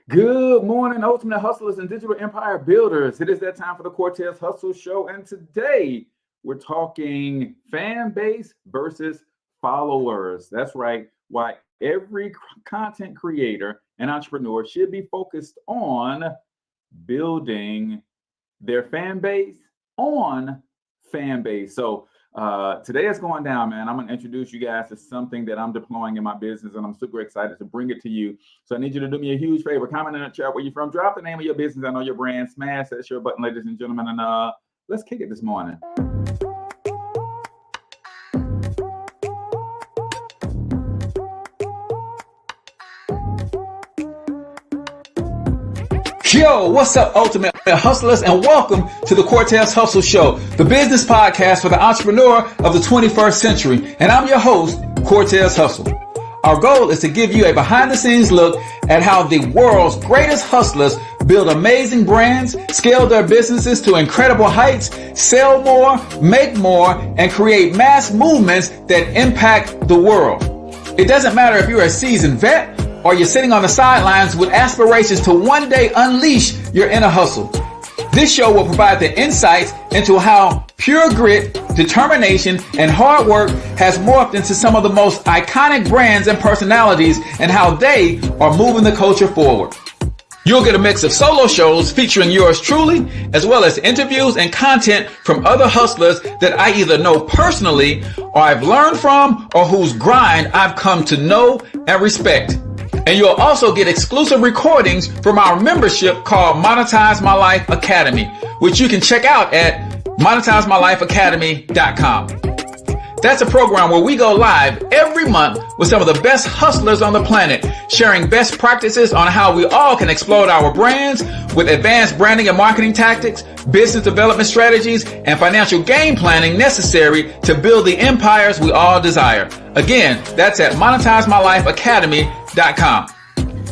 Good morning, ultimate hustlers and digital empire builders. It is that time for the Cortez Hustle Show. And today we're talking fan base versus followers. That's right. Why every content creator and entrepreneur should be focused on building their fan base on fan base. So today is going down, man. I'm going to introduce you guys to something that I'm deploying in my business, and I'm super excited to bring it to you. So I need you to do me a huge favor. Comment in the chat where you're from. Drop the name of your business. I know your brand. Smash that share button, ladies and gentlemen. And let's kick it this morning. Yo, what's up, ultimate hustlers, and welcome to the Cortez Hustle Show, the business podcast for the entrepreneur of the 21st century. And I'm your host, Cortez Hustle. Our goal is to give you a behind-the-scenes look at how the world's greatest hustlers build amazing brands, scale their businesses to incredible heights, sell more, make more, and create mass movements that impact the world. It doesn't matter if you're a seasoned vet or you're sitting on the sidelines with aspirations to one day unleash your inner hustle. This show will provide the insights into how pure grit, determination, and hard work has morphed into some of the most iconic brands and personalities and how they are moving the culture forward. You'll get a mix of solo shows featuring yours truly, as well as interviews and content from other hustlers that I either know personally or I've learned from or whose grind I've come to know and respect. And you'll also get exclusive recordings from our membership called Monetize My Life Academy, which you can check out at monetizemylifeacademy.com. That's a program where we go live every month with some of the best hustlers on the planet, sharing best practices on how we all can explode our brands with advanced branding and marketing tactics, business development strategies, and financial game planning necessary to build the empires we all desire. Again, that's at monetizemylifeacademy.com.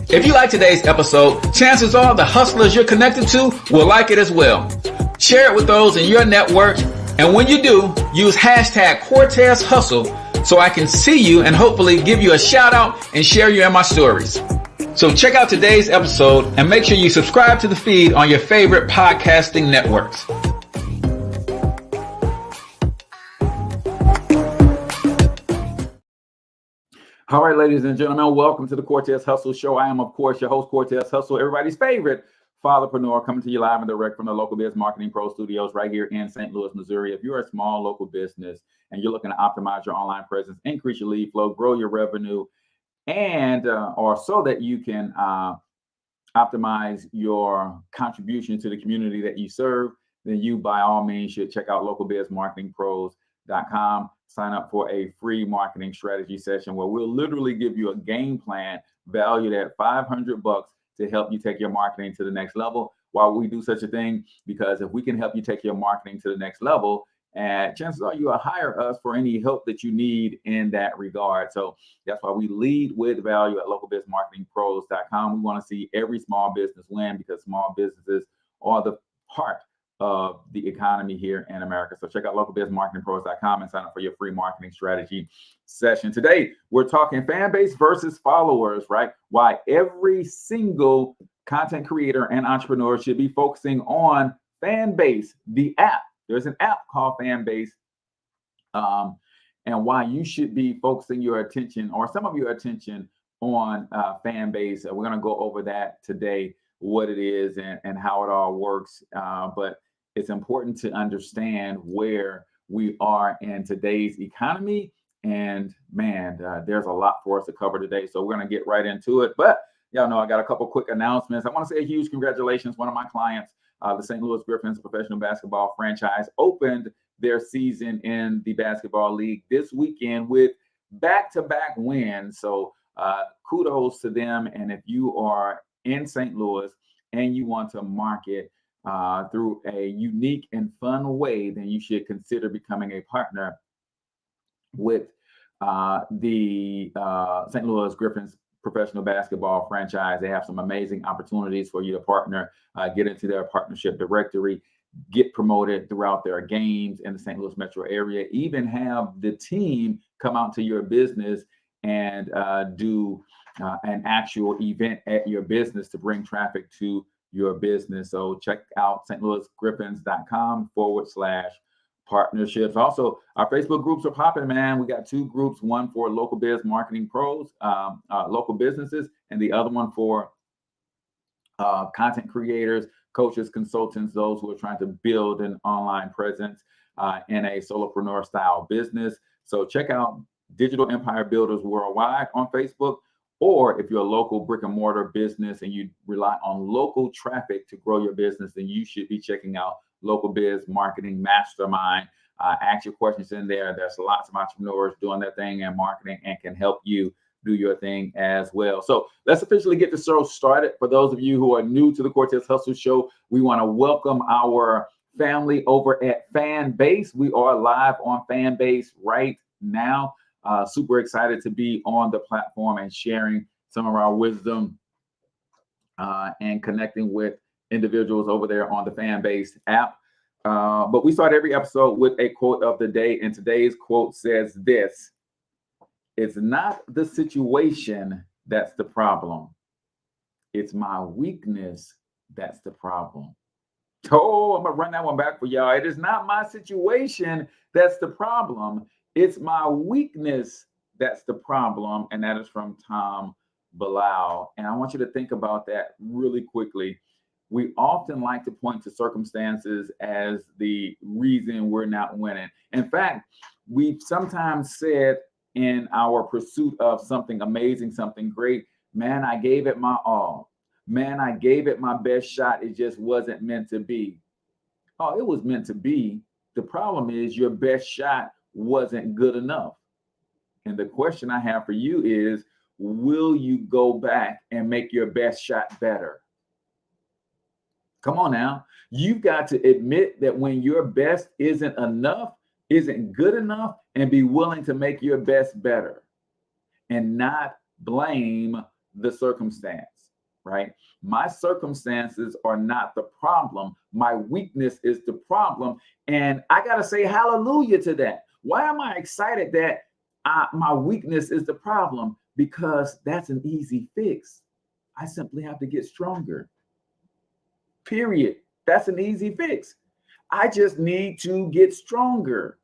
If you like today's episode, chances are the hustlers you're connected to will like it as well. Share it with those in your network. And when you do, use hashtag Cortez Hustle so I can see you and hopefully give you a shout out and share you in my stories. So check out today's episode and make sure you subscribe to the feed on your favorite podcasting networks. All right, ladies and gentlemen, welcome to the Cortez Hustle Show. I am, of course, your host, Cortez Hustle, everybody's favorite fatherpreneur, coming to you live and direct from the Local Biz Marketing Pro Studios right here in St. Louis, Missouri. If you're a small local business and you're looking to optimize your online presence, increase your lead flow, grow your revenue, and or so that you can optimize your contribution to the community that you serve, then you by all means should check out localbizmarketingpros.com. Sign up for a free marketing strategy session where we'll literally give you a game plan valued at $500 to help you take your marketing to the next level. Why we do such a thing? Because if we can help you take your marketing to the next level, and chances are you'll hire us for any help that you need in that regard. So that's why we lead with value at localbizmarketingpros.com. We want to see every small business win because small businesses are the heart of the economy here in America. So check out localbizmarketingpros.com and sign up for your free marketing strategy session. Today, we're talking fan base versus followers, right? Why every single content creator and entrepreneur should be focusing on Fanbase, the app. There's an app called Fanbase, and why you should be focusing your attention or some of your attention on Fanbase. We're going to go over that today, what it is and how it all works. But it's important to understand where we are in today's economy. And man, there's a lot for us to cover today. So we're going to get right into it. But y'all know I got a couple quick announcements. I want to say a huge congratulations. One of my clients, the St. Louis Griffins professional basketball franchise, opened their season in the basketball league this weekend with back-to-back wins. So kudos to them. And if you are in St. Louis and you want to market through a unique and fun way, then you should consider becoming a partner with the St. Louis Griffins professional basketball franchise. They have some amazing opportunities for you to partner, get into their partnership directory, get promoted throughout their games in the St. Louis metro area, even have the team come out to your business and do an actual event at your business to bring traffic to your business. So check out stlouisgriffins.com/partnerships. Also, our Facebook groups are popping, man. We got 2 groups, one for local biz marketing pros, local businesses, and the other one for content creators, coaches, consultants, those who are trying to build an online presence in a solopreneur style business. So check out Digital Empire Builders Worldwide on Facebook. Or if you're a local brick and mortar business and you rely on local traffic to grow your business, then you should be checking out Local Biz Marketing Mastermind. Ask your questions in there. There's lots of entrepreneurs doing their thing in marketing and can help you do your thing as well. So let's officially get the show started. For those of you who are new to the Cortez Hustle Show, we want to welcome our family over at Fanbase. We are live on Fanbase right now. Super excited to be on the platform and sharing some of our wisdom and connecting with individuals over there on the Fanbase app. But we start every episode with a quote of the day, and today's quote says this: "It's not the situation that's the problem. It's my weakness that's the problem." Oh, I'm gonna run that one back for y'all. It is not my situation that's the problem. It's my weakness that's the problem. And that is from Tom Bilal. And I want you to think about that really quickly. We often like to point to circumstances as the reason we're not winning. In fact, we've sometimes said in our pursuit of something amazing, something great, man, I gave it my all. Man, I gave it my best shot. It just wasn't meant to be. Oh, it was meant to be. The problem is your best shot wasn't good enough. And the question I have for you is, will you go back and make your best shot better? Come on now. You've got to admit that when your best isn't enough, isn't good enough, and be willing to make your best better and not blame the circumstance, right? My circumstances are not the problem. My weakness is the problem. And I got to say hallelujah to that. Why am I excited that my weakness is the problem? Because that's an easy fix. I simply have to get stronger. Period. That's an easy fix. I just need to get stronger.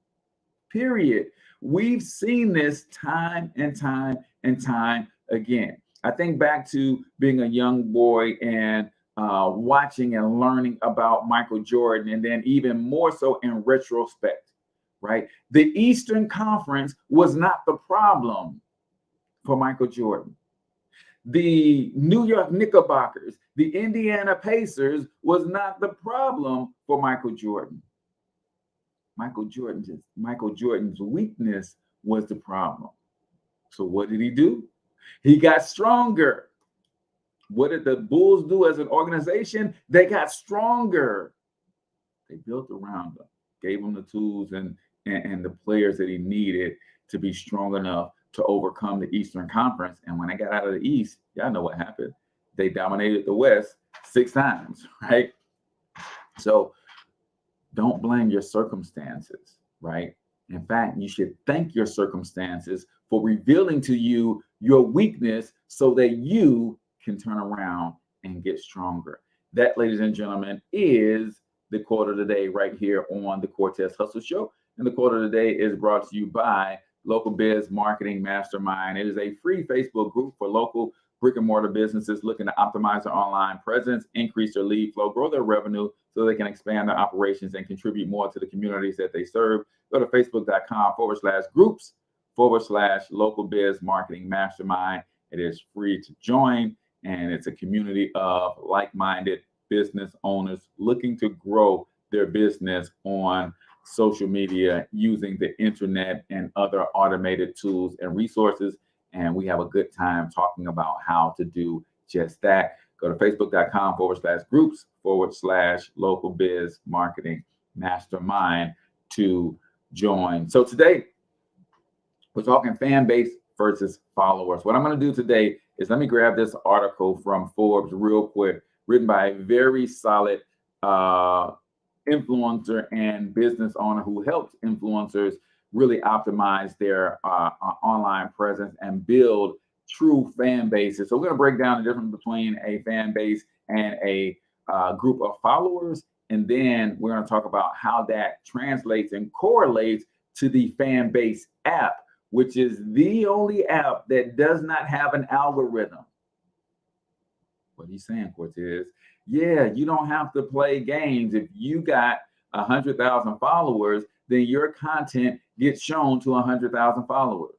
Period. We've seen this time and time and time again. I think back to being a young boy and watching and learning about Michael Jordan, and then even more so in retrospect, right? The Eastern Conference was not the problem for Michael Jordan. The New York Knickerbockers, the Indiana Pacers was not the problem for Michael Jordan. Michael Jordan's weakness was the problem. So what did he do? He got stronger. What did the Bulls do as an organization? They got stronger. They built around him, gave him the tools and the players that he needed to be strong enough to overcome the Eastern Conference. And when they got out of the East, y'all know what happened. They dominated the West 6 times, right? So don't blame your circumstances, right? In fact, you should thank your circumstances for revealing to you your weakness so that you can turn around and get stronger. That, ladies and gentlemen, is the quote of the day right here on the Cortez Hustle Show. And the quote of the day is brought to you by Local Biz Marketing Mastermind. It is a free Facebook group for local brick and mortar businesses looking to optimize their online presence, increase their lead flow, grow their revenue so they can expand their operations and contribute more to the communities that they serve. Go to facebook.com/groups/Local Biz Marketing Mastermind. It is free to join, and it's a community of like-minded business owners looking to grow their business on social media using the internet and other automated tools and resources. And we have a good time talking about how to do just that. Go to facebook.com/groups/Local Biz Marketing Mastermind to join. So today we're talking fan base versus followers. What I'm going to do today is let me grab this article from Forbes real quick, written by a very solid influencer and business owner who helps influencers really optimize their online presence and build true fan bases. So we're going to break down the difference between a fan base and a group of followers. And then we're going to talk about how that translates and correlates to the Fanbase app, which is the only app that does not have an algorithm. What are you saying, Cortez? Yeah, you don't have to play games. If you got 100,000 followers, then your content gets shown to 100,000 followers.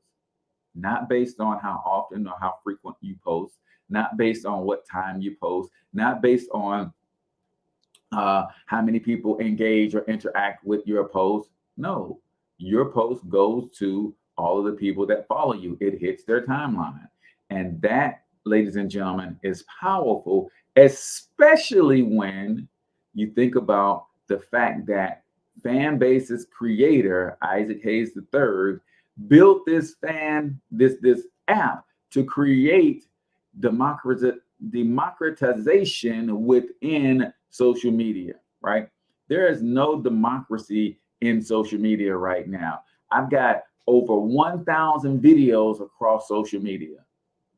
Not based on how often or how frequent you post, not based on what time you post, not based on how many people engage or interact with your post. No, your post goes to all of the people that follow you. It hits their timeline. And that, ladies and gentlemen, is powerful, especially when you think about the fact that Fanbase's creator, Isaac Hayes III, built this app to create democratization within social media, right? There is no democracy in social media right now. I've got over 1,000 videos across social media,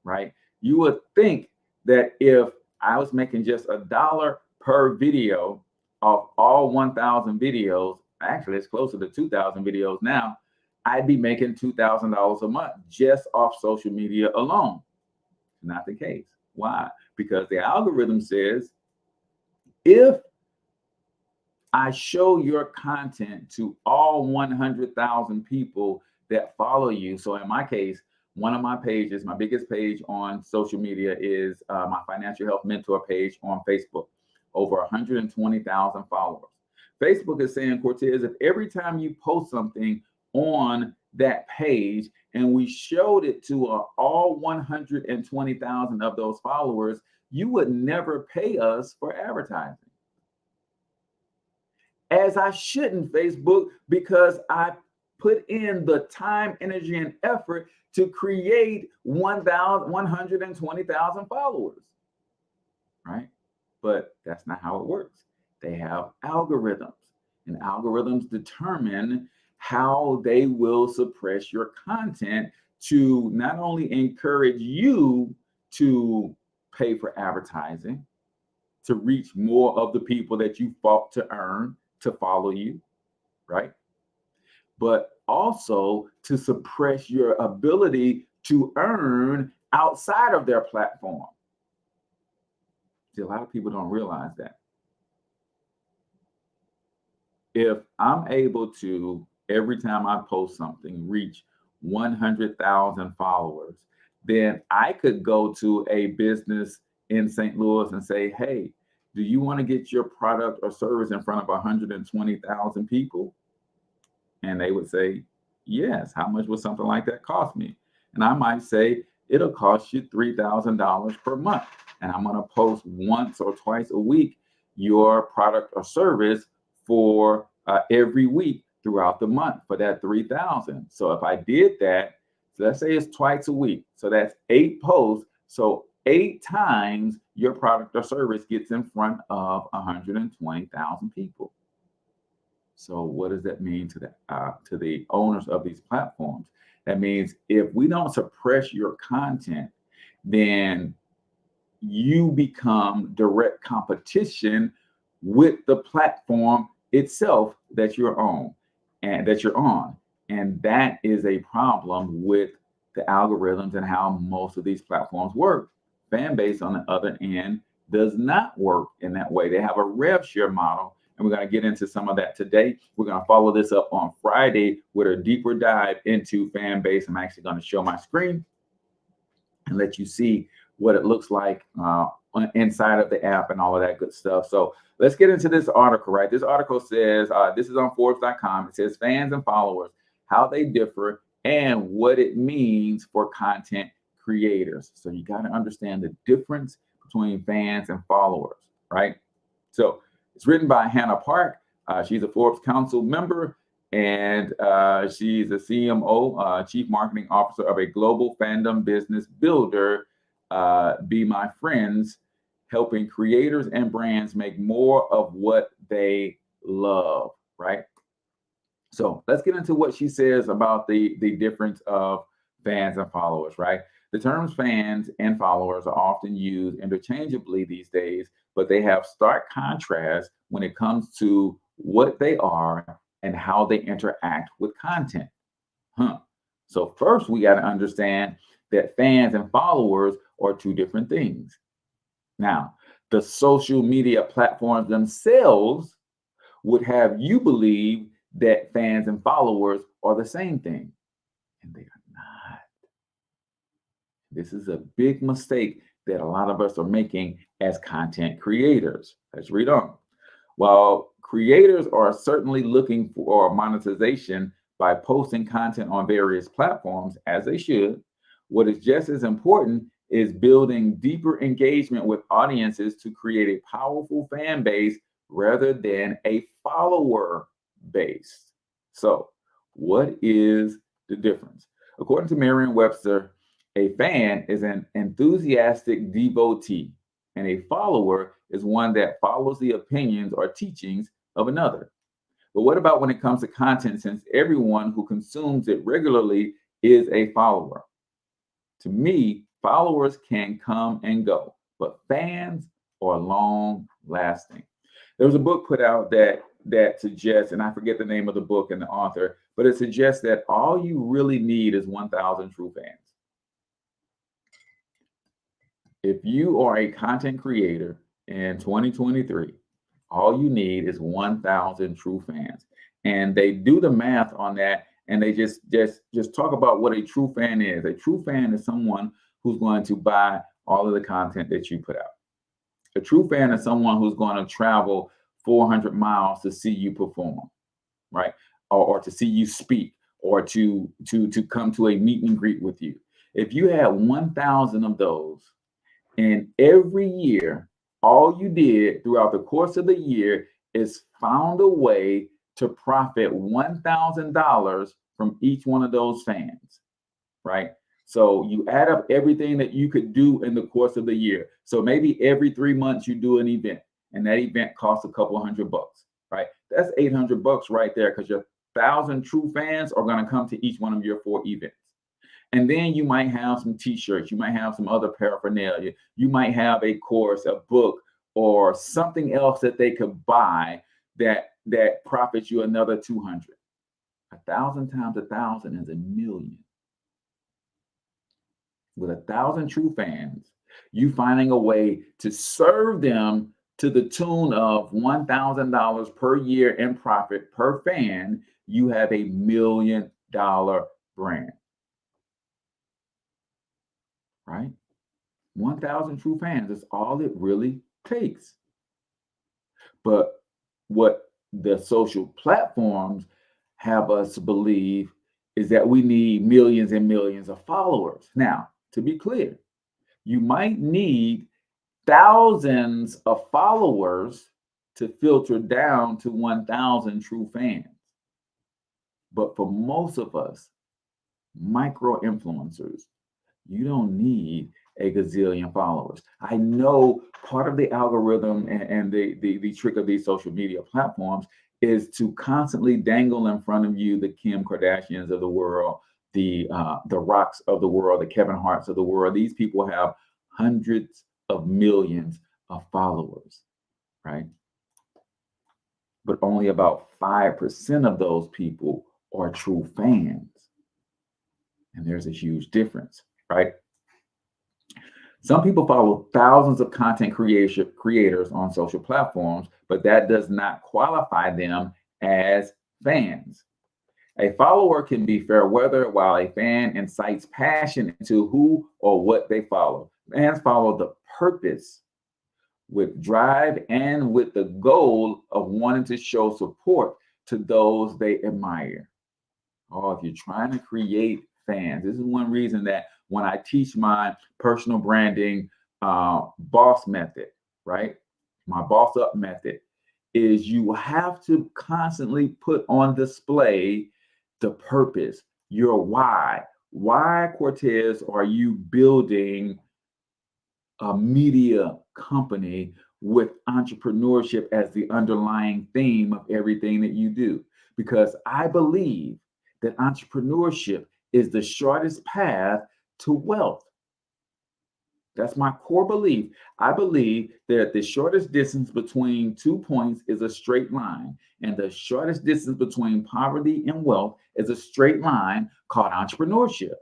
right? You would think that if I was making just $1 per video of all 1,000 videos, actually it's closer to 2,000 videos now, I'd be making $2,000 a month just off social media alone. Not the case. Why? Because the algorithm says if I show your content to all 100,000 people that follow you, so in my case, one of my pages, my biggest page on social media is my financial health mentor page on Facebook, over 120,000 followers. Facebook is saying, Cortez, if every time you post something on that page and we showed it to all 120,000 of those followers, you would never pay us for advertising. As I shouldn't, Facebook, because I put in the time, energy, and effort to create 120,000 followers, right? But that's not how it works. They have algorithms, and algorithms determine how they will suppress your content to not only encourage you to pay for advertising, to reach more of the people that you fought to earn to follow you, right? But also to suppress your ability to earn outside of their platform. See, a lot of people don't realize that. If I'm able to, every time I post something, reach 100,000 followers, then I could go to a business in St. Louis and say, hey, do you want to get your product or service in front of 120,000 people? And they would say, yes. How much would something like that cost me? And I might say, it'll cost you $3,000 per month. And I'm going to post once or twice a week your product or service for every week throughout the month for that 3,000. So if I did that, so let's say it's twice a week. So that's 8 posts. So 8 times your product or service gets in front of 120,000 people. So what does that mean to the owners of these platforms? That means if we don't suppress your content, then you become direct competition with the platform itself that you're on and that you're on. And that is a problem with the algorithms and how most of these platforms work. Fanbase, on the other end, does not work in that way. They have a rev share model, and we're going to get into some of that today. We're going to follow this up on Friday with a deeper dive into Fanbase. I'm actually going to show my screen and let you see what it looks like inside of the app and all of that good stuff. So let's get into this article, right? This article says, this is on Forbes.com. It says fans and followers, how they differ and what it means for content creators. So you got to understand the difference between fans and followers, right? So it's written by Hannah Park. She's a Forbes Council member, and she's a CMO, Chief Marketing Officer of a global fandom business builder, Be My Friends, helping creators and brands make more of what they love, right? So let's get into what she says about the difference of fans and followers, right? The terms fans and followers are often used interchangeably these days, but they have stark contrast when it comes to what they are and how they interact with content. Huh. So, first, we got to understand that fans and followers are two different things. Now, the social media platforms themselves would have you believe that fans and followers are the same thing, and they are not. This is a big mistake that a lot of us are making as content creators. Let's read on. While creators are certainly looking for monetization by posting content on various platforms, as they should, what is just as important is building deeper engagement with audiences to create a powerful fan base rather than a follower base. So, what is the difference? According to Merriam-Webster, a fan is an enthusiastic devotee, and a follower is one that follows the opinions or teachings of another. But what about when it comes to content, since everyone who consumes it regularly is a follower? To me, followers can come and go, but fans are long lasting. There was a book put out that suggests, and I forget the name of the book and the author, but it suggests that all you really need is 1,000 true fans. If you are a content creator in 2023, all you need is 1,000 true fans. And they do the math on that, and they just talk about what a true fan is. A true fan is someone who's going to buy all of the content that you put out. A true fan is someone who's going to travel 400 miles to see you perform, right? Or to see you speak, or to come to a meet and greet with you. If you had 1,000 of those, and every year, all you did throughout the course of the year is found a way to profit $1,000 from each one of those fans, right? So you add up everything that you could do in the course of the year. So maybe every 3 months you do an event, and that event costs a couple $100, right? That's $800 right there, because your 1,000 true fans are going to come to each one of your 4 events. And then you might have some t-shirts, you might have some other paraphernalia, you might have a course, a book, or something else that they could buy that profits you another 200. 1,000 times 1,000 is 1,000,000. With 1,000 true fans, you finding a way to serve them to the tune of $1,000 per year in profit per fan, you have a $1 million brand. Right? 1,000 true fans is all it really takes. But what the social platforms have us believe is that we need millions and millions of followers. Now, to be clear, you might need thousands of followers to filter down to 1,000 true fans. But for most of us, micro influencers, you don't need a gazillion followers. I know part of the algorithm and the trick of these social media platforms is to constantly dangle in front of you the Kim Kardashians of the world, the Rocks of the world, the Kevin Harts of the world. These people have hundreds of millions of followers, right? But only about 5% of those people are true fans. And there's a huge difference, right? Some people follow thousands of content creators on social platforms, but that does not qualify them as fans. A follower can be fair weather, while a fan incites passion into who or what they follow. Fans follow the purpose with drive and with the goal of wanting to show support to those they admire. Oh, if you're trying to create fans, this is one reason that when I teach my personal branding boss method, right? My boss up method is you have to constantly put on display the purpose, your why. Why, Cortez, are you building a media company with entrepreneurship as the underlying theme of everything that you do? Because I believe that entrepreneurship is the shortest path to wealth. That's my core belief. I believe that the shortest distance between 2 points is a straight line, and the shortest distance between poverty and wealth is a straight line called entrepreneurship.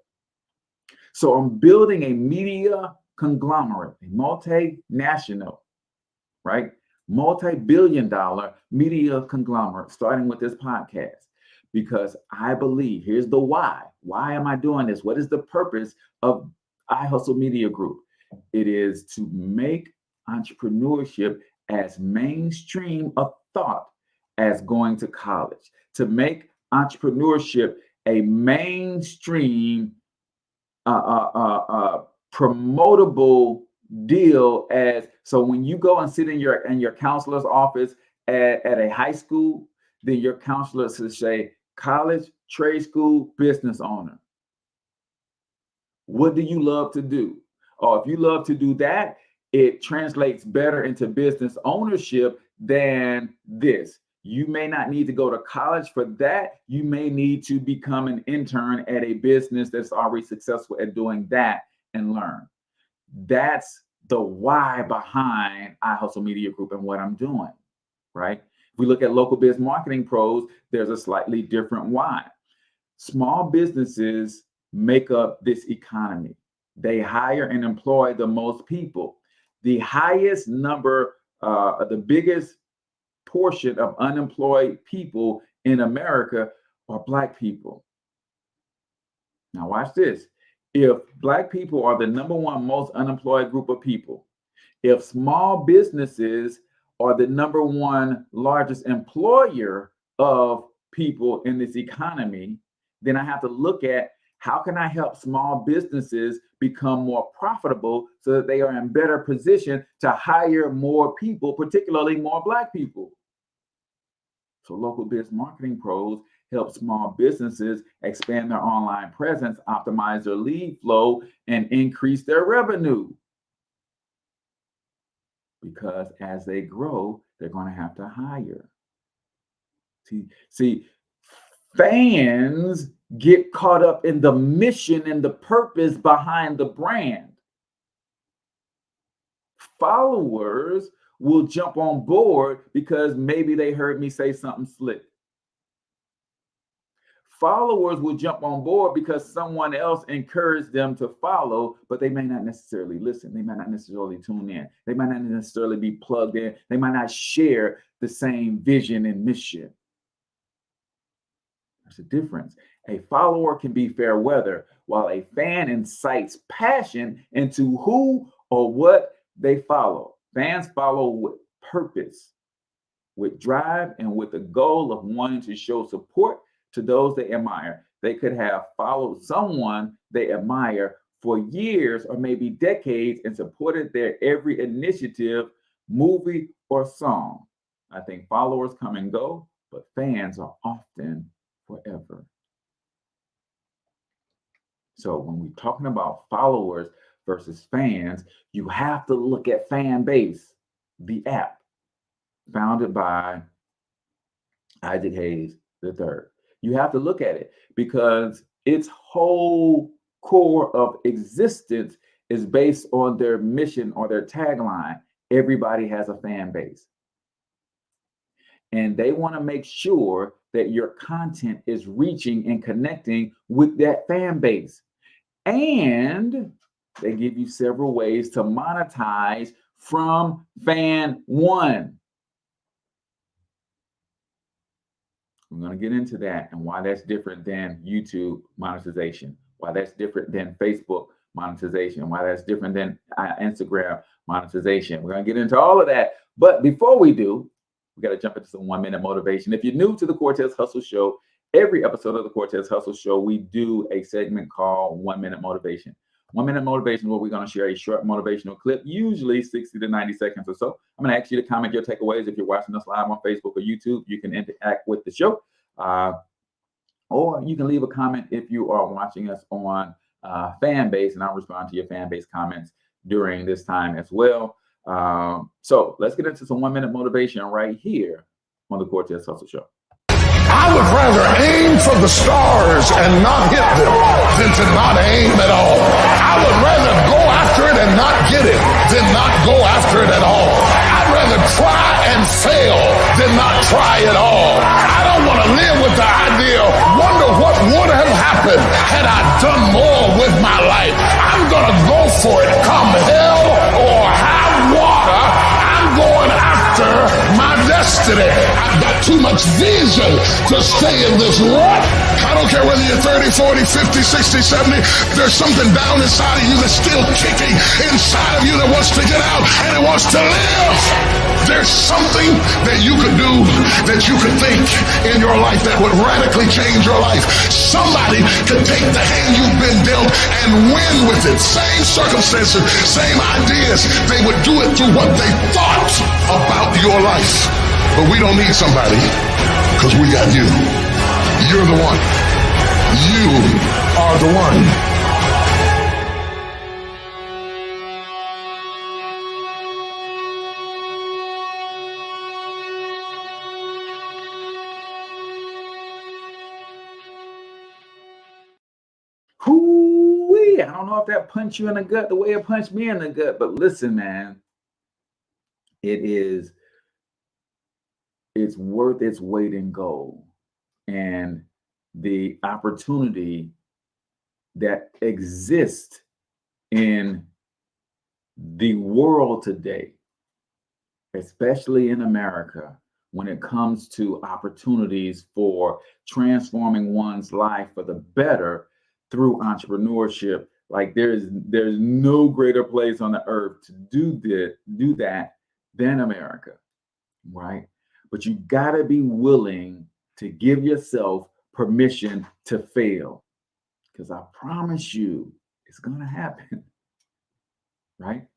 So I'm building a media conglomerate, a multinational, right? Multi-billion-dollar media conglomerate, starting with this podcast, because I believe, here's the why. Why am I doing this? What is the purpose of iHustle Media Group? It is to make entrepreneurship as mainstream a thought as going to college, to make entrepreneurship a mainstream promotable deal. As so when you go and sit in your counselor's office at a high school, then your counselor should say college, trade school, business owner. What do you love to do? Or if you love to do that, it translates better into business ownership than this. You may not need to go to college for that. You may need to become an intern at a business that's already successful at doing that and learn. That's the why behind iHustle Media Group and what I'm doing, right? If we look at local biz marketing pros, there's a slightly different why. Small businesses make up this economy. They hire and employ the most people. The highest number, the biggest portion of unemployed people in America are Black people. Now watch this. If Black people are the number one most unemployed group of people, if small businesses are the number one largest employer of people in this economy, then I have to look at how can I help small businesses become more profitable so that they are in better position to hire more people, particularly more Black people. So local biz marketing pros help small businesses expand their online presence, optimize their lead flow, and increase their revenue. Because as they grow, they're going to have to hire. See, fans get caught up in the mission and the purpose behind the brand. Followers will jump on board because maybe they heard me say something slick. Followers will jump on board because someone else encouraged them to follow, but they may not necessarily listen. They might not necessarily tune in. They might not necessarily be plugged in. They might not share the same vision and mission. There's a difference. A follower can be fair weather, while a fan incites passion into who or what they follow. Fans follow with purpose, with drive, and with the goal of wanting to show support to those they admire. They could have followed someone they admire for years or maybe decades and supported their every initiative, movie, or song. I think followers come and go, but fans are often forever. So when we're talking about followers versus fans, you have to look at Fanbase, the app founded by Isaac Hayes III. You have to look at it because its whole core of existence is based on their mission or their tagline. Everybody has a fan base. And they want to make sure that your content is reaching and connecting with that fan base. And they give you several ways to monetize from fan one. I'm going to get into that and why that's different than YouTube monetization, why that's different than Facebook monetization, why that's different than Instagram monetization. We're going to get into all of that. But before we do, we got to jump into some 1 minute motivation. If you're new to the Cortez Hustle Show, every episode of the Cortez Hustle Show, we do a segment called 1 minute motivation. 1 minute motivation, where we're going to share a short motivational clip, usually 60 to 90 seconds or so. I'm going to ask you to comment your takeaways. If you're watching us live on Facebook or YouTube, you can interact with the show. Or you can leave a comment if you are watching us on Fanbase, and I'll respond to your Fanbase comments during this time as well. So let's get into some 1 minute motivation right here on the Cortez Hustle Show. I would rather aim for the stars and not hit them than to not aim at all. I would rather go after it and not get it than not go after it at all. I'd rather try and fail than not try at all. I don't want to live with the idea, wonder what would have happened had I done more with my life. I'm going to go for it, come hell or high water. I'm going after my destiny. I've got too much vision to stay in this rut. I don't care whether you're 30, 40, 50, 60, 70. There's something down inside of you that's still kicking inside of you that wants to get out and it wants to live. There's something that you could do, that you could think in your life that would radically change your life. Somebody could take the hand you've been dealt and win with it. Same circumstances, same ideas. They would do it through what they thought about your life. But we don't need somebody because we got you. You're the one. You are the one. Hoo-wee. I don't know if that punched you in the gut the way it punched me in the gut, but listen, man, it's worth its weight in gold. And the opportunity that exists in the world today, especially in America, when it comes to opportunities for transforming one's life for the better through entrepreneurship, like there's no greater place on the earth to do that than America, right? But you gotta be willing to give yourself permission to fail, because I promise you it's gonna happen, right?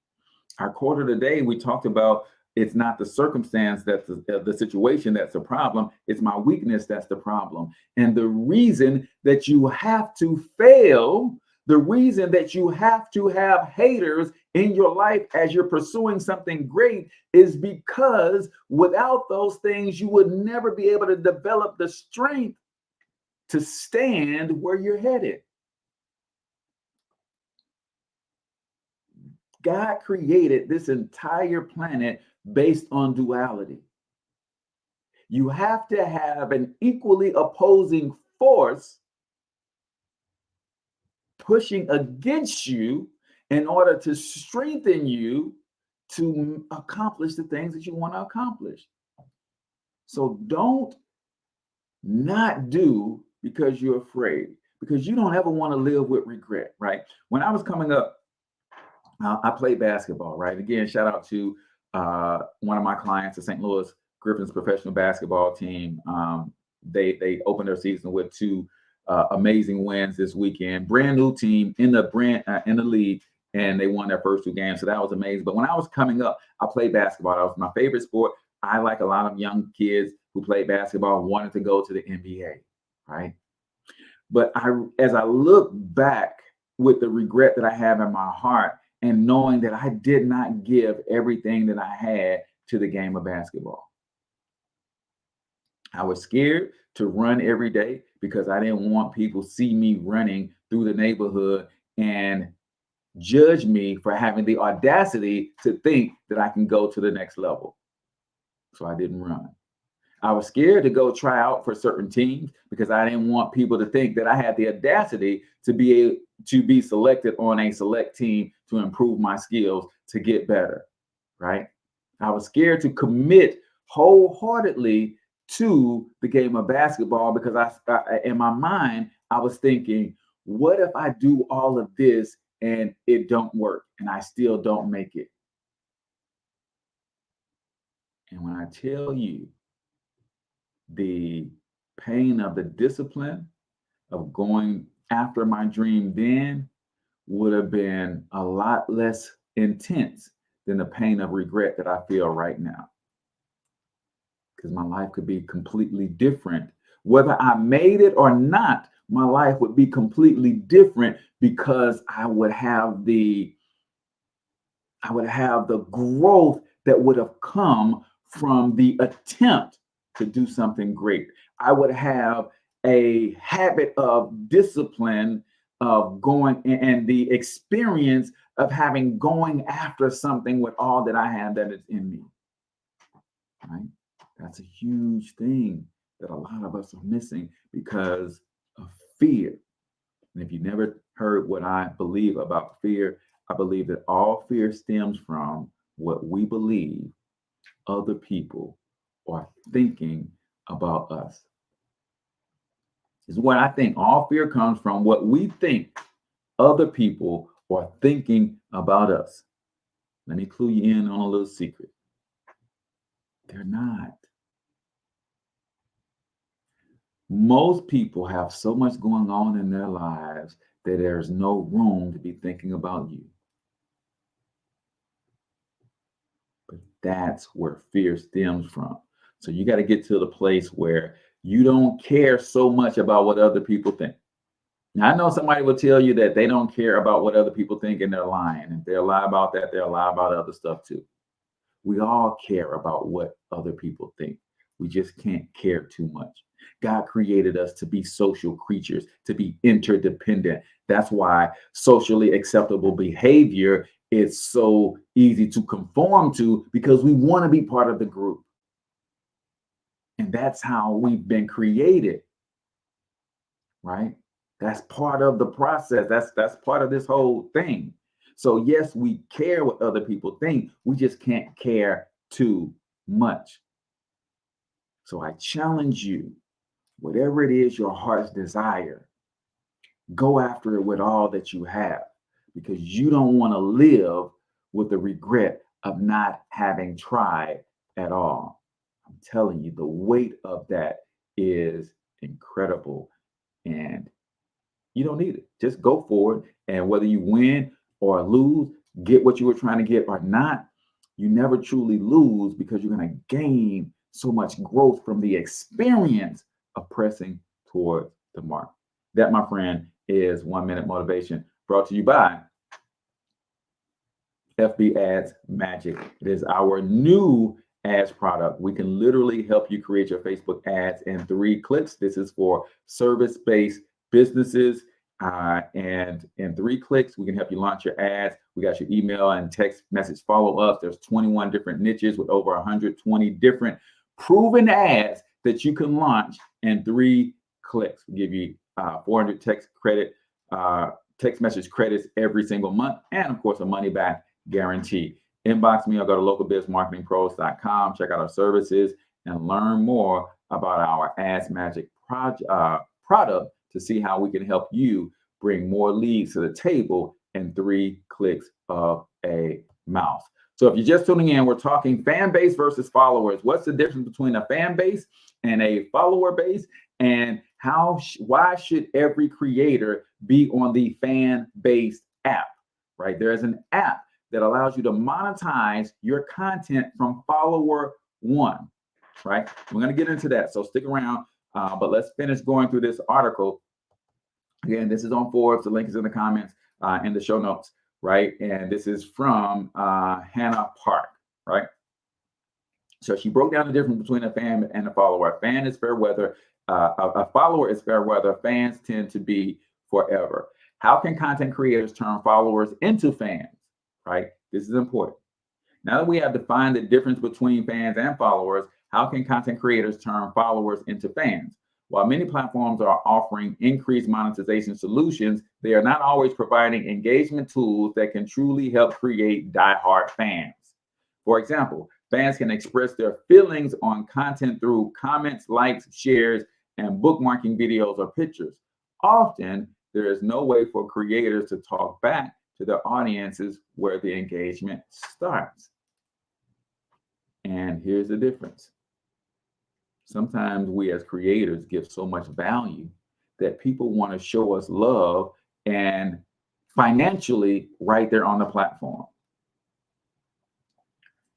Our quarter today, we talked about it's not the circumstance that's the situation that's the problem. It's my weakness that's the problem. And the reason that you have to fail, the reason that you have to have haters in your life as you're pursuing something great is because without those things, you would never be able to develop the strength to stand where you're headed. God created this entire planet based on duality. You have to have an equally opposing force pushing against you in order to strengthen you to accomplish the things that you want to accomplish. So don't not do because you're afraid, because you don't ever want to live with regret, right? When I was coming up, I played basketball, right? Again, shout out to one of my clients, the St. Louis Griffins professional basketball team. They opened their season with two amazing wins this weekend. Brand new team in the league, and they won their first two games. So that was amazing. But when I was coming up, I played basketball. That was my favorite sport. I, like a lot of young kids who play basketball, wanted to go to the NBA, right? But as I look back with the regret that I have in my heart, and knowing that I did not give everything that I had to the game of basketball. I was scared to run every day because I didn't want people to see me running through the neighborhood and judge me for having the audacity to think that I can go to the next level. So I didn't run. I was scared to go try out for certain teams because I didn't want people to think that I had the audacity to be selected on a select team to improve my skills to get better, right? I was scared to commit wholeheartedly to the game of basketball because I in my mind, I was thinking, what if I do all of this and it don't work and I still don't make it? And when I tell you the pain of the discipline of going after my dream then would have been a lot less intense than the pain of regret that I feel right now. Because my life could be completely different. Whether I made it or not, my life would be completely different because I would have the growth that would have come from the attempt to do something great. I would have a habit of discipline of going and the experience of going after something with all that I have that is in me. Right? That's a huge thing that a lot of us are missing because of fear. And if you never heard what I believe about fear, I believe that all fear stems from what we believe other people are thinking about us. This is what I think. All fear comes from what we think other people are thinking about us. Let me clue you in on a little secret. They're not. Most people have so much going on in their lives that there's no room to be thinking about you. But that's where fear stems from. So you got to get to the place where you don't care so much about what other people think. Now, I know somebody will tell you that they don't care about what other people think and they're lying. If they'll lie about that, they'll lie about other stuff too. We all care about what other people think. We just can't care too much. God created us to be social creatures, to be interdependent. That's why socially acceptable behavior is so easy to conform to, because we want to be part of the group. And that's how we've been created, right? That's part of the process. That's part of this whole thing. So yes, we care what other people think. We just can't care too much. So I challenge you, whatever it is your heart's desire, go after it with all that you have, because you don't want to live with the regret of not having tried at all. I'm telling you, the weight of that is incredible, and you don't need it. Just go for it. And whether you win or lose, get what you were trying to get or not, you never truly lose, because you're going to gain so much growth from the experience of pressing towards the mark. That, my friend, is 1 Minute Motivation, brought to you by FB Ads Magic. It is our new ads product. We can literally help you create your Facebook ads in 3 clicks. This is for service-based businesses. And in 3 clicks, we can help you launch your ads. We got your email and text message follow-ups. There's 21 different niches with over 120 different proven ads that you can launch in 3 clicks. We give you 400 text message credits every single month, and of course, a money back guarantee. Inbox me or go to localbizmarketingpros.com. Check out our services and learn more about our Ads Magic product to see how we can help you bring more leads to the table in 3 clicks of a mouse. So if you're just tuning in, we're talking fan base versus followers. What's the difference between a fan base and a follower base? And why should every creator be on the Fanbase app, right? There's an app that allows you to monetize your content from follower 1, right? We're going to get into that, so stick around. But let's finish going through this article. Again, this is on Forbes. The link is in the comments in the show notes, right? And this is from Hannah Park, right? So she broke down the difference between a fan and a follower. A fan is fair weather. A follower is fair weather. Fans tend to be forever. How can content creators turn followers into fans, right? This is important. Now that we have defined the difference between fans and followers, how can content creators turn followers into fans? While many platforms are offering increased monetization solutions, they are not always providing engagement tools that can truly help create diehard fans. For example, fans can express their feelings on content through comments, likes, shares, and bookmarking videos or pictures. Often, there is no way for creators to talk back to their audiences where the engagement starts. And here's the difference. Sometimes we as creators give so much value that people want to show us love and financially right there on the platform.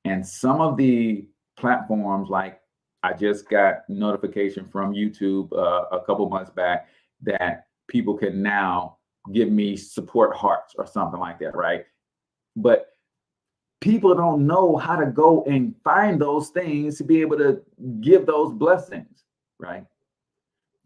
And some of the platforms, like I just got notification from YouTube a couple months back that people can now give me support hearts or something like that, right? But people don't know how to go and find those things to be able to give those blessings, right?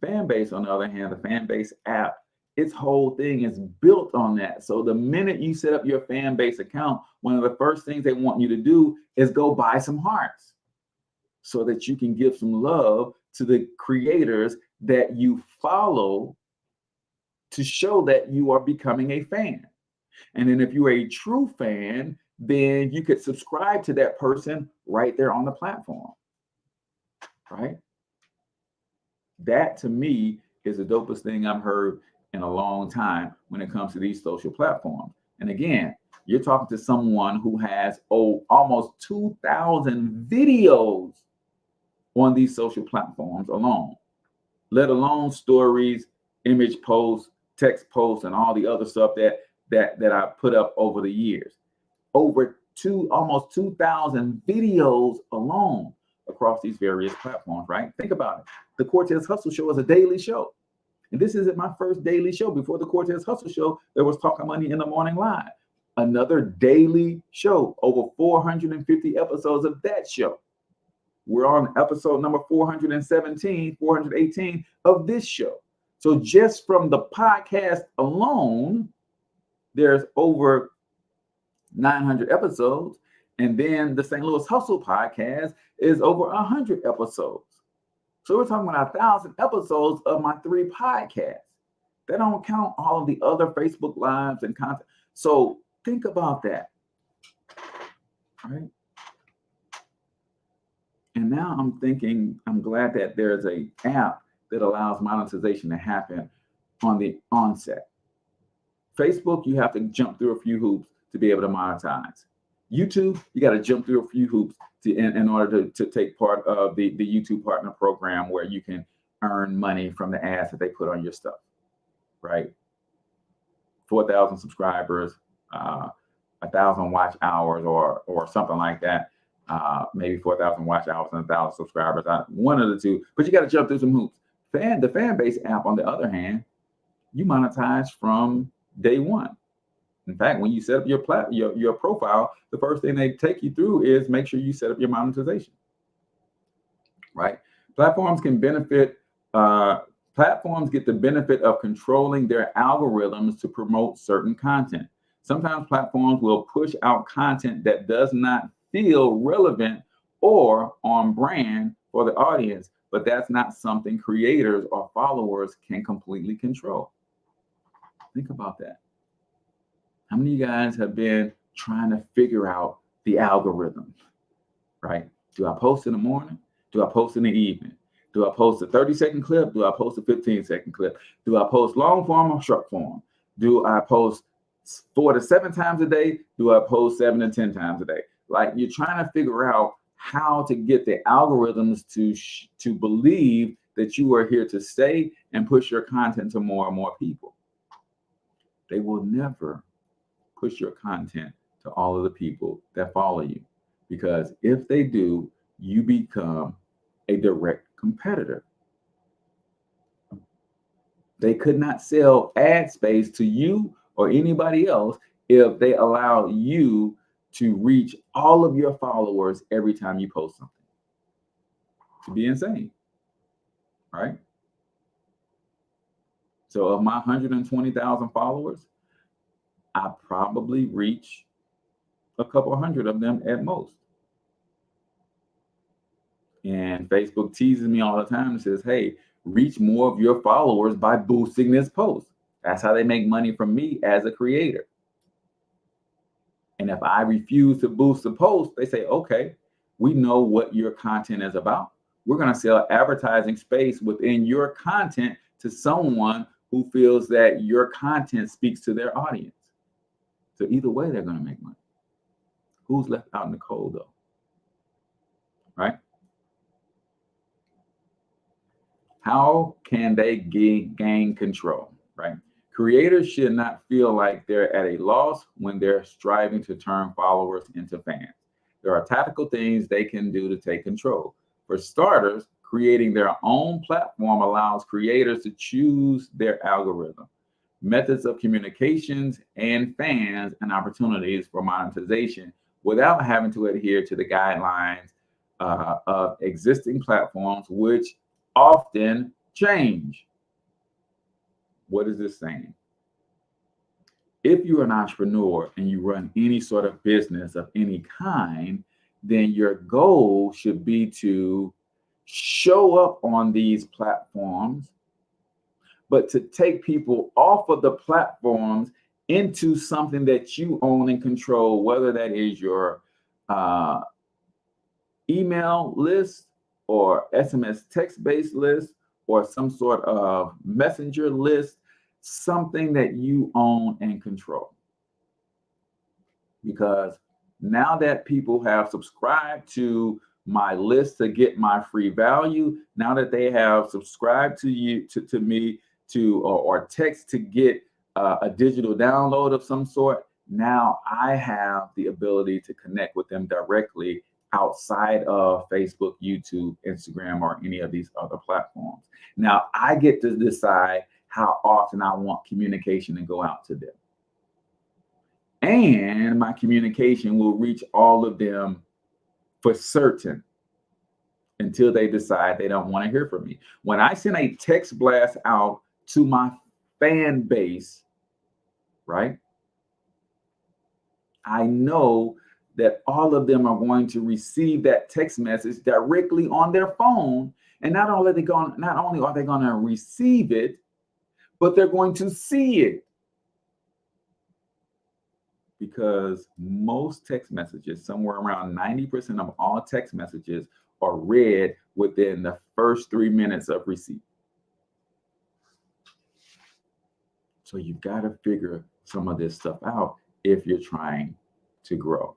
Fanbase, on the other hand, the Fanbase app its whole thing is built on that. So the minute you set up your Fanbase account, one of the first things they want you to do is go buy some hearts so that you can give some love to the creators that you follow to show that you are becoming a fan. And then if you're a true fan, then you could subscribe to that person right there on the platform, right? That to me is the dopest thing I've heard in a long time when it comes to these social platforms. And again, you're talking to someone who has almost 2,000 videos on these social platforms alone, let alone stories, image posts, text posts, and all the other stuff that I put up over the years. Almost 2,000 videos alone across these various platforms, right? Think about it. The Cortez Hustle Show is a daily show. And this isn't my first daily show. Before the Cortez Hustle Show, there was Talking Money in the Morning Live, another daily show, over 450 episodes of that show. We're on episode number 418 of this show. So just from the podcast alone, there's over 900 episodes. And then the St. Louis Hustle podcast is over 100 episodes. So we're talking about 1,000 episodes of my 3 podcasts. That don't count all of the other Facebook Lives and content. So think about that, right? And now I'm thinking, I'm glad that there's an app that allows monetization to happen on the onset. Facebook, you have to jump through a few hoops to be able to monetize. YouTube, you got to jump through a few hoops in order to take part of the YouTube Partner Program, where you can earn money from the ads that they put on your stuff, right? 4,000 subscribers, 1,000 watch hours, or something like that. Maybe 4,000 watch hours and 1,000 subscribers. One of the two, but you got to jump through some hoops. The Fanbase app, on the other hand, you monetize from day one. In fact, when you set up your profile, the first thing they take you through is make sure you set up your monetization, right? Platforms get the benefit of controlling their algorithms to promote certain content. Sometimes platforms will push out content that does not feel relevant or on brand for the audience, but that's not something creators or followers can completely control. Think about that. How many of you guys have been trying to figure out the algorithm, right? Do I post in the morning? Do I post in the evening? Do I post a 30-second clip? Do I post a 15-second clip? Do I post long form or short form? Do I post 4 to 7 times a day? Do I post 7 to 10 times a day? Like, you're trying to figure out how to get the algorithms to believe that you are here to stay and push your content to more and more people. They will never push your content to all of the people that follow you, because if they do, you become a direct competitor. They could not sell ad space to you or anybody else if they allow you to reach all of your followers every time you post something. To be insane, right? So of my 120,000 followers, I probably reach a couple hundred of them at most. And Facebook teases me all the time and says, hey, reach more of your followers by boosting this post. That's how they make money from me as a creator. And if I refuse to boost the post, they say, okay, we know what your content is about. We're going to sell advertising space within your content to someone who feels that your content speaks to their audience. So either way, they're going to make money. Who's left out in the cold, though? Right? How can they gain control, right? Creators should not feel like they're at a loss when they're striving to turn followers into fans. There are tactical things they can do to take control. For starters, creating their own platform allows creators to choose their algorithm, methods of communications, and fans and opportunities for monetization without having to adhere to the guidelines of existing platforms, which often change. What is this saying? If you're an entrepreneur and you run any sort of business of any kind, then your goal should be to show up on these platforms, but to take people off of the platforms into something that you own and control, whether that is your email list or SMS text-based list or some sort of messenger list, something that you own and control. Because now that people have subscribed to my list to get my free value, now that they have subscribed to you, to me, or text to get a digital download of some sort, now I have the ability to connect with them directly outside of Facebook, YouTube, Instagram, or any of these other platforms. Now I get to decide how often I want communication to go out to them. And my communication will reach all of them for certain until they decide they don't want to hear from me. When I send a text blast out to my fan base, right, I know that all of them are going to receive that text message directly on their phone. And not only are they going to receive it, but they're going to see it. Because most text messages, somewhere around 90% of all text messages, are read within the first 3 minutes of receipt. So you've got to figure some of this stuff out if you're trying to grow,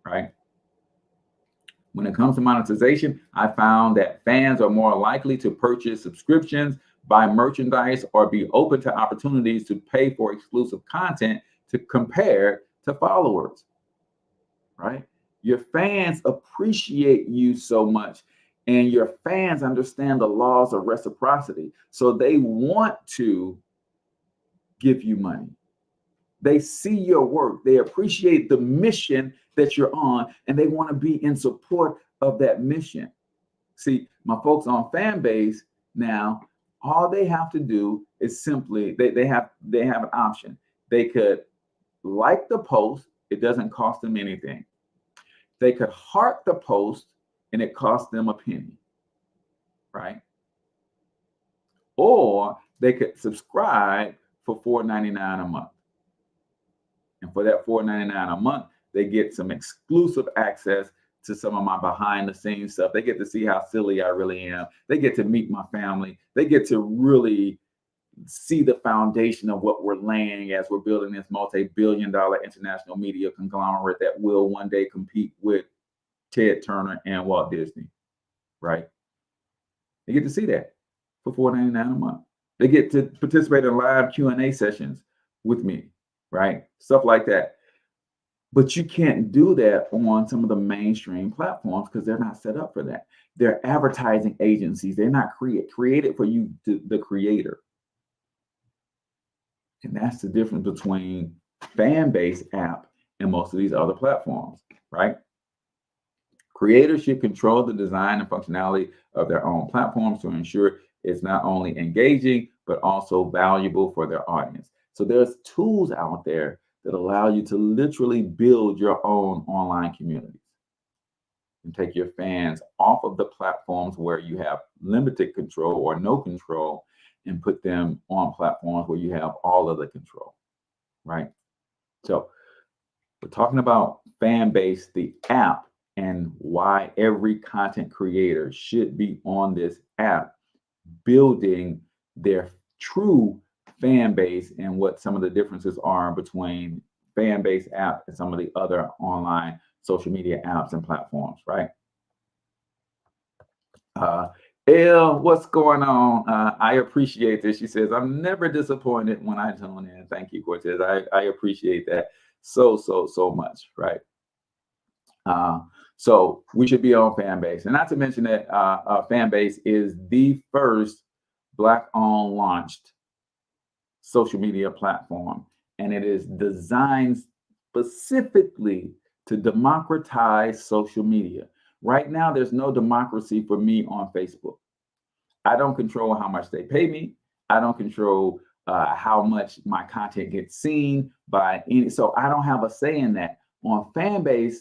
right? When it comes to monetization, I found that fans are more likely to purchase subscriptions, buy merchandise, or be open to opportunities to pay for exclusive content to compare to followers, right? Your fans appreciate you so much, and your fans understand the laws of reciprocity. So they want to give you money. They see your work. They appreciate the mission that you're on, and they want to be in support of that mission. See, my folks on Fanbase now, all they have to do is simply, they have an option. They could like the post, it doesn't cost them anything. They could heart the post, and it costs them a penny, right? Or they could subscribe for $4.99 a month. And for that $4.99 a month, they get some exclusive access to some of my behind the scenes stuff. They get to see how silly I really am. They get to meet my family. They get to really see the foundation of what we're laying as we're building this multi-billion-dollar international media conglomerate that will one day compete with Ted Turner and Walt Disney, right? They get to see that for $4.99 a month. They get to participate in live Q&A sessions with me, right? Stuff like that. But you can't do that on some of the mainstream platforms because they're not set up for that. They're advertising agencies. They're not created for you, the creator. And that's the difference between Fanbase app and most of these other platforms, right? Creators should control the design and functionality of their own platforms to ensure it's not only engaging, but also valuable for their audience. So there's tools out there that allow you to literally build your own online communities and take your fans off of the platforms where you have limited control or no control and put them on platforms where you have all of the control, right? So we're talking about Fanbase, the app, and why every content creator should be on this app, building their true fan base and what some of the differences are between Fanbase app and some of the other online social media apps and platforms, right? Elle, what's going on? I appreciate this. She says, I'm never disappointed when I tune in. Thank you, Cortez. I appreciate that so much, right? So we should be on Fanbase. And not to mention that Fanbase is the first Black-owned launched social media platform. And it is designed specifically to democratize social media. Right now, there's no democracy for me on Facebook. I don't control how much they pay me. I don't control how much my content gets seen by any. So I don't have a say in that. On Fanbase,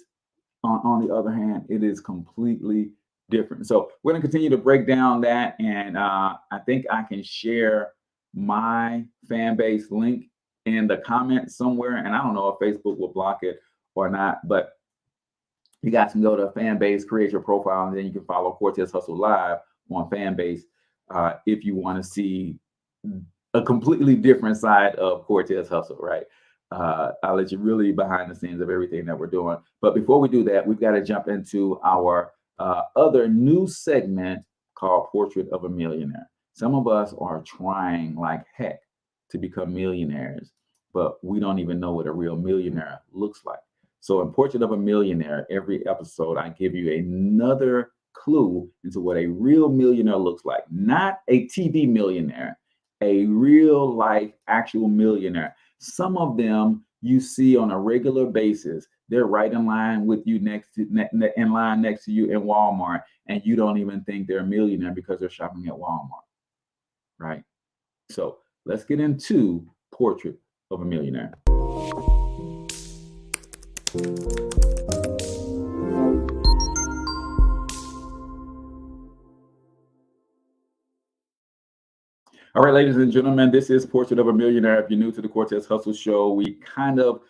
on the other hand, it is completely different. So we're going to continue to break down that, and I think I can share my Fanbase link in the comments somewhere. And I don't know if Facebook will block it or not, but you guys can go to Fanbase, create your profile, and then you can follow Cortez Hustle Live on Fanbase if you want to see a completely different side of Cortez Hustle, right? I'll let you really behind the scenes of everything that we're doing. But before we do that, we've got to jump into our other new segment called Portrait of a Millionaire. Some of us are trying like heck to become millionaires, but we don't even know what a real millionaire looks like. So in Portrait of a Millionaire, every episode, I give you another clue into what a real millionaire looks like. Not a TV millionaire, a real life actual millionaire. Some of them you see on a regular basis. They're right in line with you in line next to you in Walmart, and you don't even think they're a millionaire because they're shopping at Walmart, right? So let's get into Portrait of a Millionaire. All right, ladies and gentlemen, this is Portrait of a Millionaire. If you're new to the Cortez Hustle Show, we kind of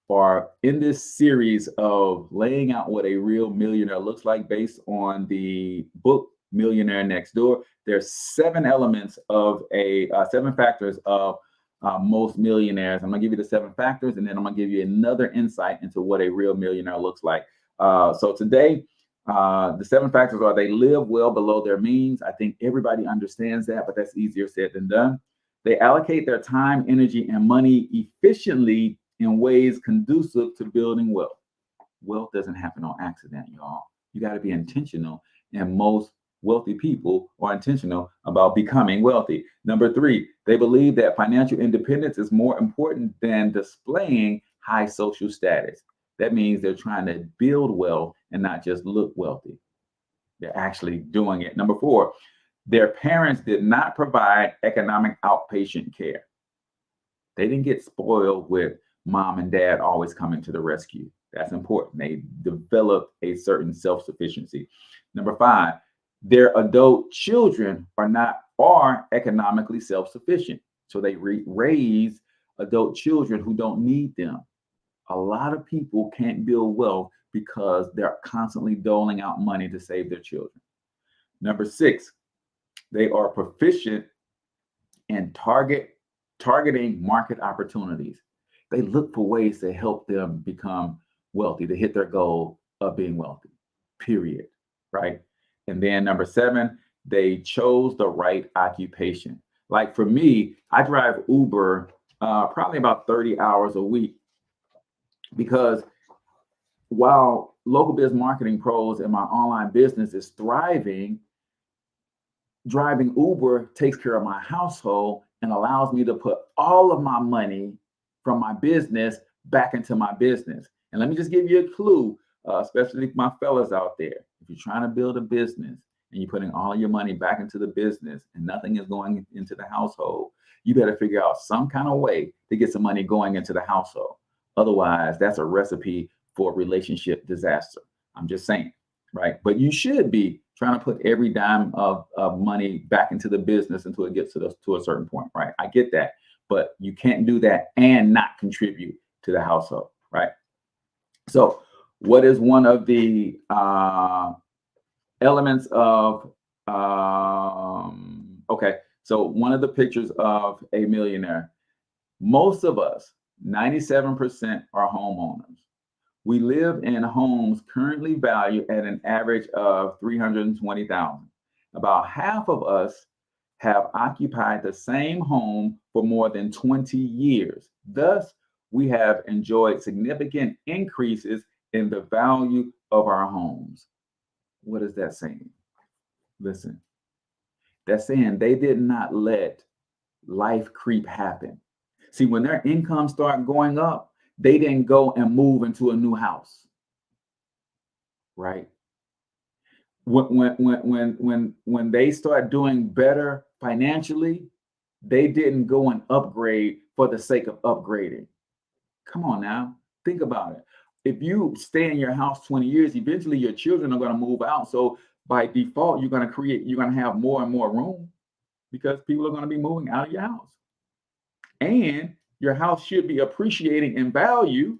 are in this series of laying out what a real millionaire looks like based on the book Millionaire Next Door. There's 7 elements of 7 factors of most millionaires. I'm gonna give you the 7 factors, and then I'm gonna give you another insight into what a real millionaire looks like. So today, the 7 factors are: they live well below their means. I think everybody understands that, but that's easier said than done. They allocate their time, energy, and money efficiently in ways conducive to building wealth. Wealth doesn't happen on accident, y'all. You got to be intentional, and most wealthy people are intentional about becoming wealthy. Number 3, they believe that financial independence is more important than displaying high social status. That means they're trying to build wealth and not just look wealthy. They're actually doing it. Number 4, their parents did not provide economic outpatient care. They didn't get spoiled with mom and dad always coming to the rescue. That's important. They developed a certain self-sufficiency. Number 5, their adult children are economically self-sufficient. So they raise adult children who don't need them. A lot of people can't build wealth because they're constantly doling out money to save their children. Number 6, they are proficient in targeting market opportunities. They look for ways to help them become wealthy, to hit their goal of being wealthy, period, right? And then number 7, they chose the right occupation. Like for me, I drive Uber probably about 30 hours a week, because while Local Biz Marketing Pros and my online business is thriving, driving Uber takes care of my household and allows me to put all of my money from my business back into my business. And let me just give you a clue, especially my fellas out there. If you're trying to build a business and you're putting all of your money back into the business and nothing is going into the household, you better figure out some kind of way to get some money going into the household. Otherwise, that's a recipe for relationship disaster. I'm just saying, right? But you should be trying to put every dime of money back into the business until it gets to a certain point, right? I get that, but you can't do that and not contribute to the household, right? So what is one of the elements of, okay, so one of the pictures of a millionaire, most of us, 97% are homeowners. We live in homes currently valued at an average of $320,000. About half of us have occupied the same home for more than 20 years. Thus, we have enjoyed significant increases in the value of our homes. What is that saying? Listen, that's saying they did not let life creep happen. See, when their income started going up, they didn't go and move into a new house, right? When they start doing better financially, They didn't go and upgrade for the sake of upgrading. Come on now, think about it. If you stay in your house 20 years, eventually your children are going to move out. So by default, you're going to have more and more room because people are going to be moving out of your house. And your house should be appreciating in value,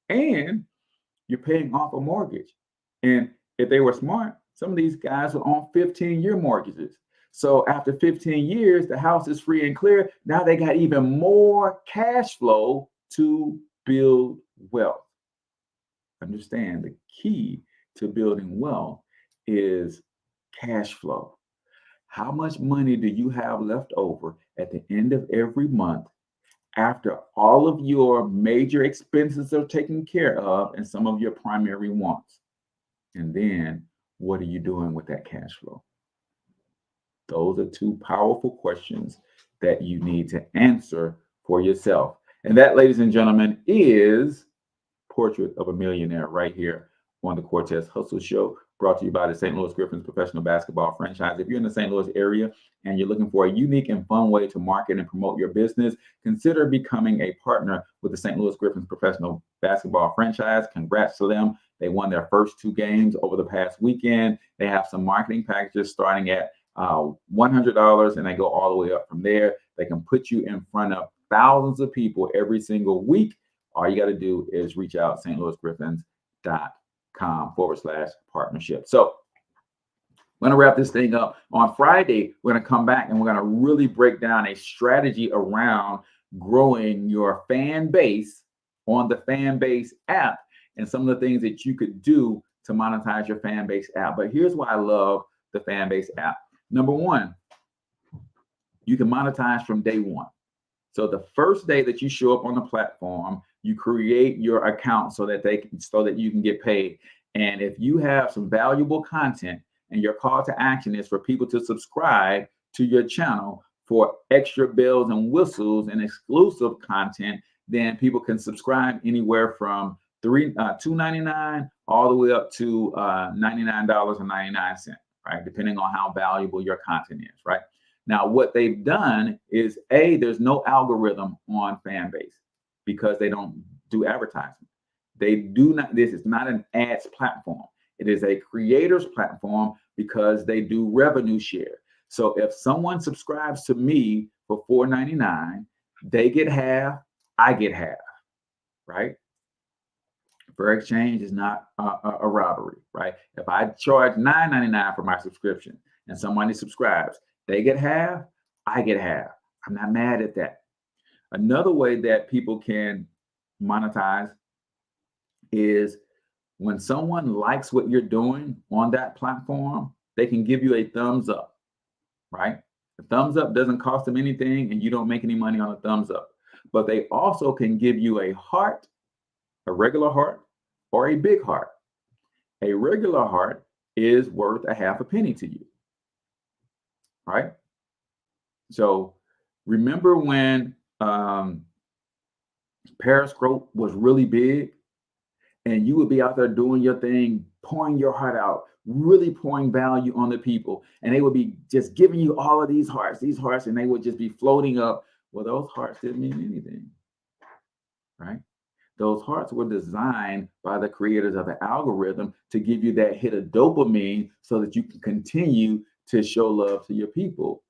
and you're paying off a mortgage. And if they were smart, some of these guys were on 15-year mortgages. So after 15 years, the house is free and clear. Now they got even more cash flow to build wealth. Understand, the key to building wealth is cash flow. How much money do you have left over at the end of every month after all of your major expenses are taken care of and some of your primary wants? And then what are you doing with that cash flow? Those are two powerful questions that you need to answer for yourself. And that, ladies and gentlemen, is Portrait of a Millionaire right here on the Cortez Hustle Show, brought to you by the St. Louis Griffins professional basketball franchise. If you're in the St. Louis area and you're looking for a unique and fun way to market and promote your business, consider becoming a partner with the St. Louis Griffins professional basketball franchise. Congrats to them. They won their first 2 games over the past weekend. They have some marketing packages starting at $100, and they go all the way up from there. They can put you in front of thousands of people every single week. All you got to do is reach out, stlouisgriffins.com/partnership. So I'm going to wrap this thing up. On Friday, we're going to come back and we're going to really break down a strategy around growing your fan base on the Fanbase app and some of the things that you could do to monetize your Fanbase app. But here's why I love the Fanbase app. Number one, you can monetize from day one. So the first day that you show up on the platform, you create your account so that you can get paid. And if you have some valuable content and your call to action is for people to subscribe to your channel for extra bells and whistles and exclusive content, then people can subscribe anywhere from $2.99 all the way up to $99.99, right? Depending on how valuable your content is, right? Now, what they've done is, there's no algorithm on Fanbase because they don't do advertising. This is not an ads platform. It is a creators platform because they do revenue share. So if someone subscribes to me for $4.99, they get half, I get half, right? Fair exchange is not a robbery, right? If I charge $9.99 for my subscription and somebody subscribes, they get half, I get half. I'm not mad at that. Another way that people can monetize is when someone likes what you're doing on that platform, they can give you a thumbs up, right? The thumbs up doesn't cost them anything and you don't make any money on a thumbs up. But they also can give you a heart, a regular heart, or a big heart. A regular heart is worth a half a penny to you, right? So remember when Periscope was really big and you would be out there doing your thing, pouring your heart out, really pouring value on the people, and they would be just giving you all of these hearts, and they would just be floating up. Well, those hearts didn't mean anything, right? Those hearts were designed by the creators of the algorithm to give you that hit of dopamine so that you can continue to show love to your people,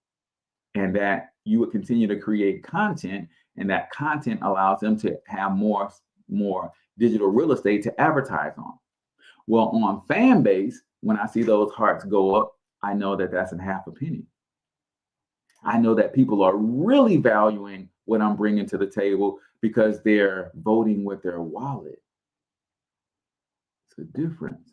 and that you would continue to create content, and that content allows them to have more digital real estate to advertise on. Well, on Fanbase, when I see those hearts go up, I know that that's a half a penny. I know that people are really valuing what I'm bringing to the table because they're voting with their wallet. It's a difference.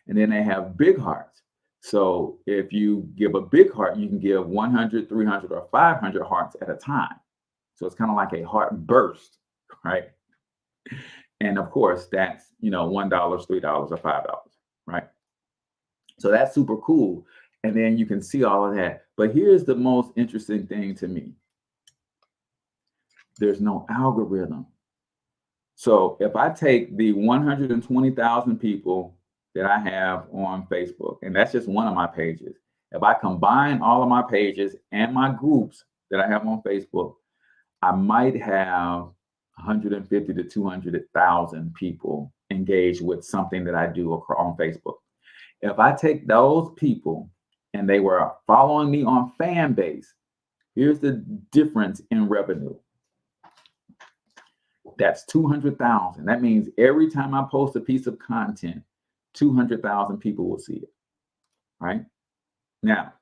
And then they have big hearts. So if you give a big heart, you can give 100, 300, or 500 hearts at a time. So it's kind of like a heart burst, right? And of course, that's, $1, $3, or $5, right? So that's super cool. And then you can see all of that. But here's the most interesting thing to me. There's no algorithm. So if I take the 120,000 people that I have on Facebook, and that's just one of my pages. If I combine all of my pages and my groups that I have on Facebook, I might have 150 to 200,000 people engaged with something that I do on Facebook. If I take those people and they were following me on Fanbase, here's the difference in revenue. That's 200,000. That means every time I post a piece of content, 200,000 people will see it, right? Now,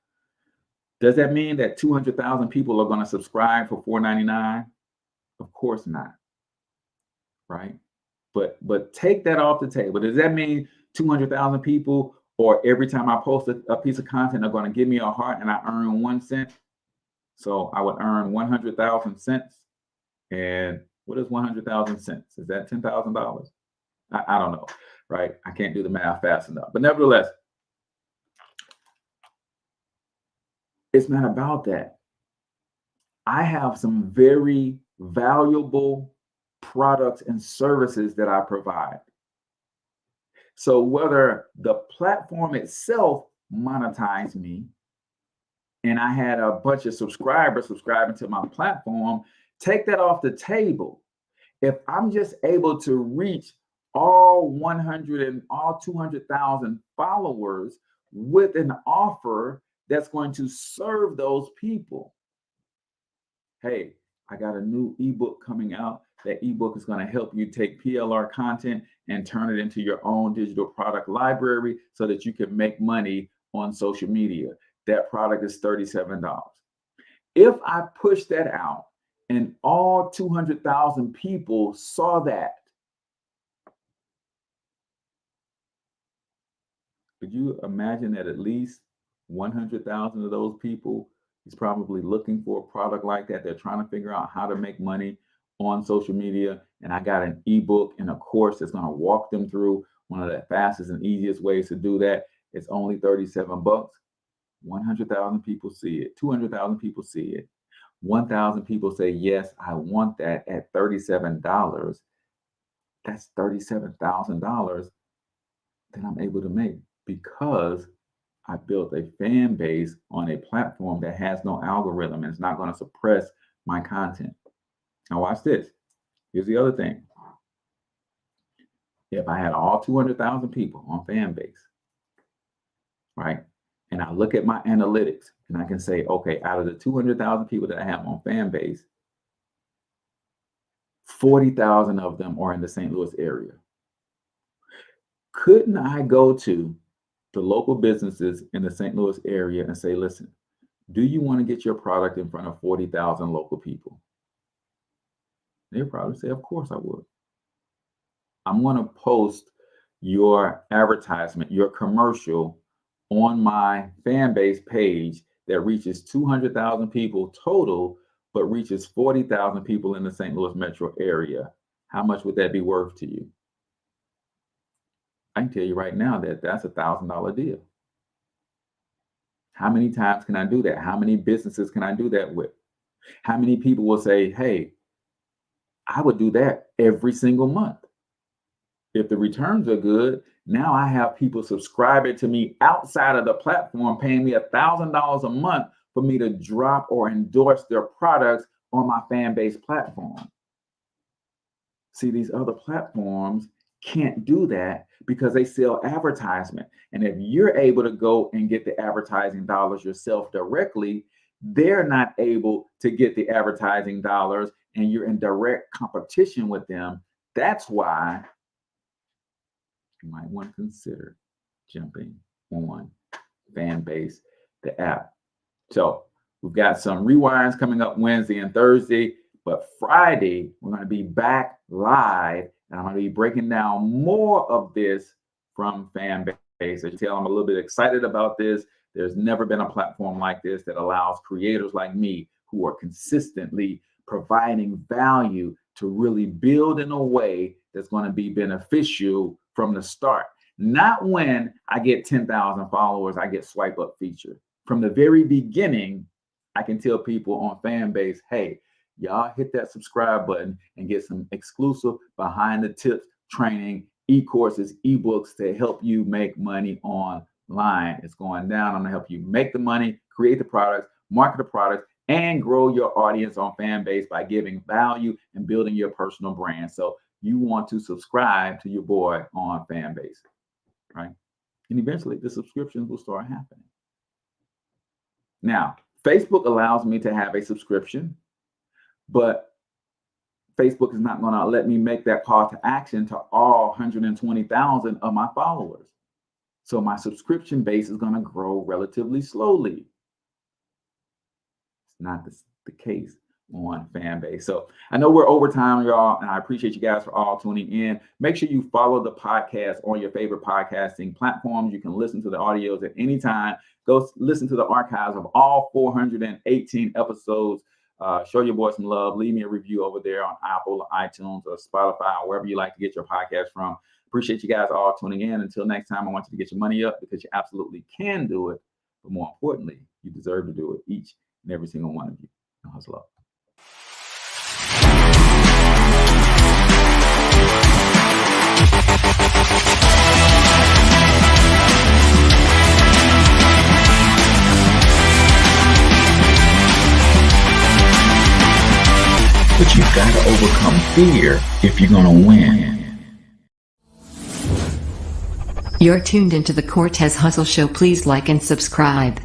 does that mean that 200,000 people are going to subscribe for $4.99? Of course not, right? But take that off the table. Does that mean 200,000 people, or every time I post a piece of content, are going to give me a heart and I earn 1 cent? So I would earn 100,000 cents. And what is 100,000 cents? Is that $10,000? I don't know, right? I can't do the math fast enough. But nevertheless, it's not about that. I have some very valuable products and services that I provide. So whether the platform itself monetized me and I had a bunch of subscribers subscribing to my platform, take that off the table. If I'm just able to reach all 100 and all 200,000 followers with an offer that's going to serve those people. Hey, I got a new ebook coming out. That ebook is going to help you take PLR content and turn it into your own digital product library so that you can make money on social media. That product is $37. If I push that out and all 200,000 people saw that, could you imagine that at least 100,000 of those people is probably looking for a product like that? They're trying to figure out how to make money on social media. And I got an ebook and a course that's going to walk them through one of the fastest and easiest ways to do that. It's only $37. 100,000 people see it. 200,000 people see it. 1,000 people say, yes, I want that at $37. That's $37,000 that I'm able to make because I built a fan base on a platform that has no algorithm and it's not going to suppress my content. Now watch this. Here's the other thing. If I had all 200,000 people on Fanbase, right, and I look at my analytics and I can say, okay, out of the 200,000 people that I have on Fanbase, 40,000 of them are in the St. Louis area. Couldn't I go to the local businesses in the St. Louis area and say, listen, do you want to get your product in front of 40,000 local people? They'll probably say, of course I would. I'm going to post your advertisement, your commercial on my Fanbase page that reaches 200,000 people total, but reaches 40,000 people in the St. Louis metro area. How much would that be worth to you? I can tell you right now that that's $1,000 deal. How many times can I do that? How many businesses can I do that with? How many people will say, hey, I would do that every single month. If the returns are good, now I have people subscribing to me outside of the platform, paying me $1,000 a month for me to drop or endorse their products on my Fanbase platform. See, these other platforms can't do that because they sell advertisement. And if you're able to go and get the advertising dollars yourself directly, they're not able to get the advertising dollars and you're in direct competition with them. That's why you might want to consider jumping on Fanbase, the app. So we've got some rewinds coming up Wednesday and Thursday, but Friday, we're going to be back live and I'm going to be breaking down more of this from Fanbase. As you tell, I'm a little bit excited about this. There's never been a platform like this that allows creators like me who are consistently providing value to really build in a way that's going to be beneficial from the start. Not when I get 10,000 followers, I get swipe up feature. From the very beginning, I can tell people on Fanbase, hey, y'all hit that subscribe button and get some exclusive behind the tips training, e-courses, ebooks to help you make money online. It's going down. I'm going to help you make the money, create the products, market the products, and grow your audience on Fanbase by giving value and building your personal brand. So you want to subscribe to your boy on Fanbase, right? And eventually the subscriptions will start happening. Now, Facebook allows me to have a subscription, but Facebook is not going to let me make that call to action to all 120,000 of my followers. So my subscription base is going to grow relatively slowly. It's not the case on Fanbase. So I know we're over time, y'all, and I appreciate you guys for all tuning in. Make sure you follow the podcast on your favorite podcasting platforms. You can listen to the audios at any time. Go listen to the archives of all 418 episodes. Show your boy some love. Leave me a review over there on Apple, iTunes, or Spotify, or wherever you like to get your podcast from. Appreciate you guys all tuning in. Until next time, I want you to get your money up because you absolutely can do it. But more importantly, you deserve to do it, each and every single one of you. Hustle up. But you've got to overcome fear if you're going to win. You're tuned into the Cortez Hustle Show. Please like and subscribe.